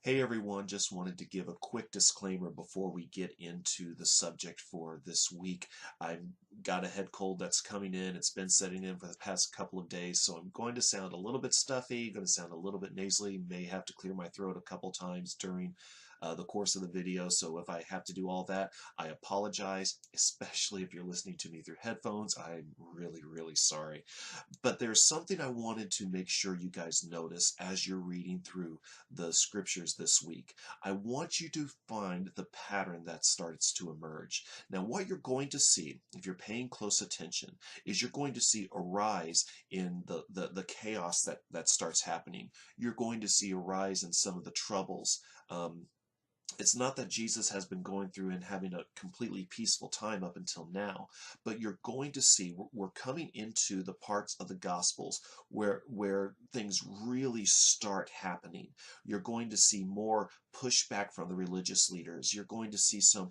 Hey everyone, just wanted to give a quick disclaimer before we get into the subject for this week. I've got a head cold that's coming in. It's been setting in for the past couple of days, so I'm going to sound a little bit stuffy, going to sound a little bit nasally, may have to clear my throat a couple times during the course of the video. So if I have to do all that, I apologize, especially if you're listening to me through headphones. I'm really sorry. But there's something I wanted to make sure you guys notice as you're reading through the scriptures this week. I want you to find the pattern that starts to emerge. Now, what you're going to see, if you're paying close attention, is you're going to see a rise in the chaos that starts happening. You're going to see a rise in some of the troubles. It's not that Jesus has been going through and having a completely peaceful time up until now, but you're going to see we're coming into the parts of the Gospels where things really start happening. You're going to see more pushback from the religious leaders. You're going to see some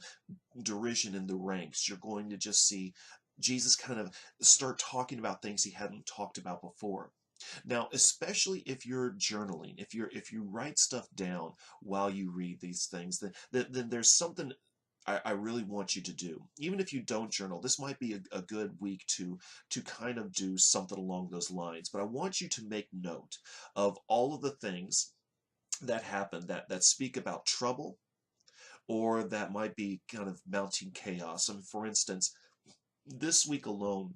derision in the ranks. You're going to just see Jesus kind of start talking about things he hadn't talked about before. Now, especially if you're journaling, if you write stuff down while you read these things, then there's something I really want you to do. Even if you don't journal, this might be a good week to kind of do something along those lines. But I want you to make note of all of the things that happen that speak about trouble or that might be kind of mounting chaos. I mean, for instance, this week alone,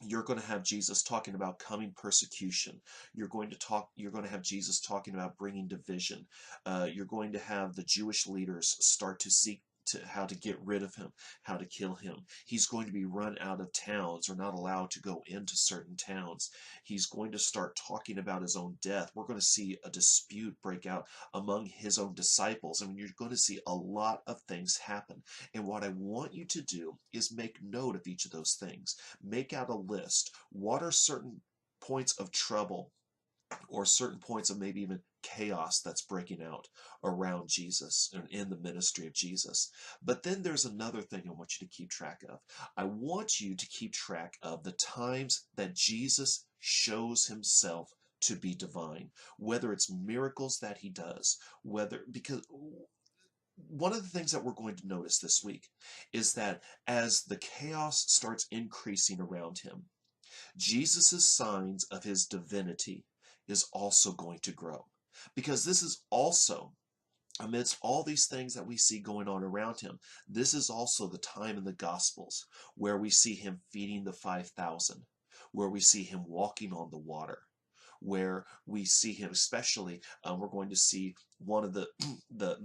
you're going to have Jesus talking about coming persecution. You're going to have Jesus talking about bringing division. You're going to have the Jewish leaders start to seek to how to get rid of him, how to kill him. He's going to be run out of towns or not allowed to go into certain towns. He's going to start talking about his own death. We're going to see a dispute break out among his own disciples. I mean, you're going to see a lot of things happen. And what I want you to do is make note of each of those things. Make out a list. What are certain points of trouble or certain points of maybe even chaos that's breaking out around Jesus and in the ministry of Jesus? But then there's another thing I want you to keep track of. I want you to keep track of the times that Jesus shows himself to be divine, whether it's miracles that he does, because one of the things that we're going to notice this week is that as the chaos starts increasing around him, Jesus' signs of his divinity is also going to grow. Because this is also, amidst all these things that we see going on around him, this is also the time in the Gospels where we see him feeding the 5,000, where we see him walking on the water, where we see him, especially, we're going to see one of the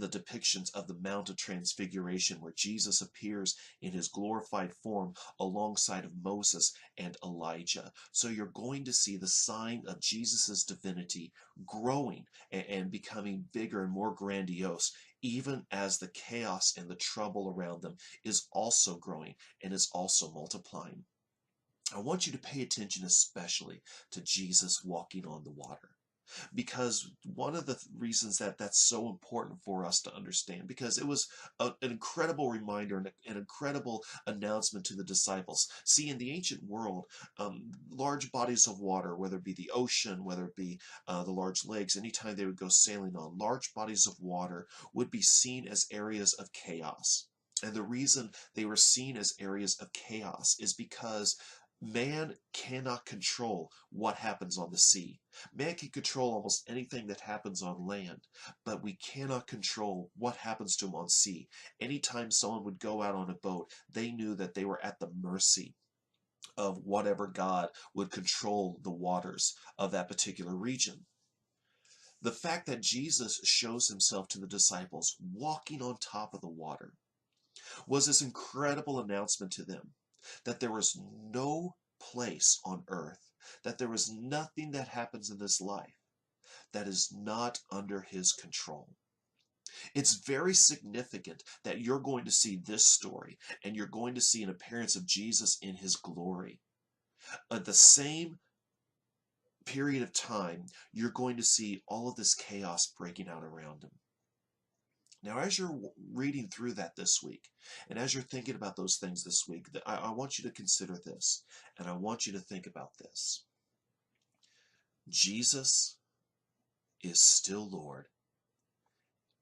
depictions of the Mount of Transfiguration, where Jesus appears in his glorified form alongside of Moses and Elijah. So you're going to see the sign of Jesus's divinity growing and becoming bigger and more grandiose, even as the chaos and the trouble around them is also growing and is also multiplying. I want you to pay attention especially to Jesus walking on the water. Because one of the reasons that that's so important for us to understand, because it was an incredible reminder and an incredible announcement to the disciples. See, in the ancient world, large bodies of water, whether it be the ocean, whether it be the large lakes, anytime they would go sailing on, large bodies of water would be seen as areas of chaos. And the reason they were seen as areas of chaos is because man cannot control what happens on the sea. Man can control almost anything that happens on land, but we cannot control what happens to him on sea. Anytime someone would go out on a boat, they knew that they were at the mercy of whatever God would control the waters of that particular region. The fact that Jesus shows himself to the disciples walking on top of the water was this incredible announcement to them that there was no place on earth, that there is nothing that happens in this life that is not under his control. It's very significant that you're going to see this story and you're going to see an appearance of Jesus in his glory. At the same period of time, you're going to see all of this chaos breaking out around him. Now, as you're reading through that this week, and as you're thinking about those things this week, I want you to consider this, and I want you to think about this. Jesus is still Lord,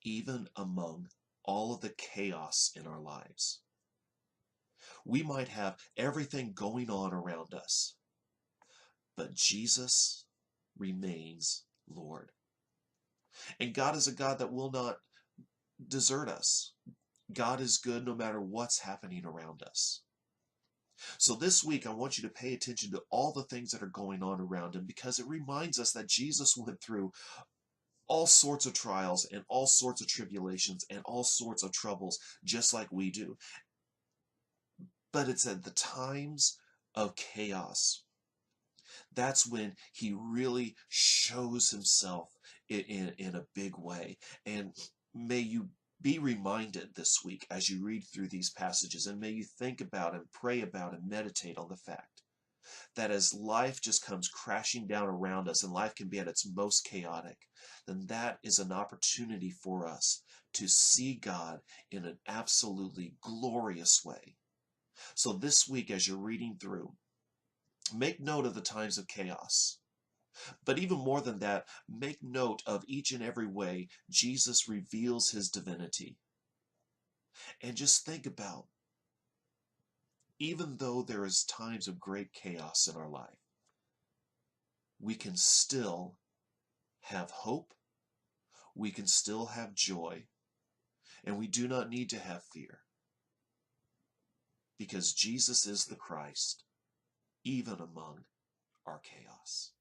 even among all of the chaos in our lives. We might have everything going on around us, but Jesus remains Lord. And God is a God that will not desert us. God is good no matter what's happening around us. So this week, I want you to pay attention to all the things that are going on around him, because it reminds us that Jesus went through all sorts of trials and all sorts of tribulations and all sorts of troubles, just like we do. But it's at the times of chaos. That's when he really shows himself in a big way. And may you be reminded this week as you read through these passages, and may you think about and pray about and meditate on the fact that as life just comes crashing down around us and life can be at its most chaotic, then that is an opportunity for us to see God in an absolutely glorious way. So this week, as you're reading through, make note of the times of chaos. But even more than that, make note of each and every way Jesus reveals his divinity. And just think about, even though there is times of great chaos in our life, we can still have hope, we can still have joy, and we do not need to have fear, because Jesus is the Christ, even among our chaos.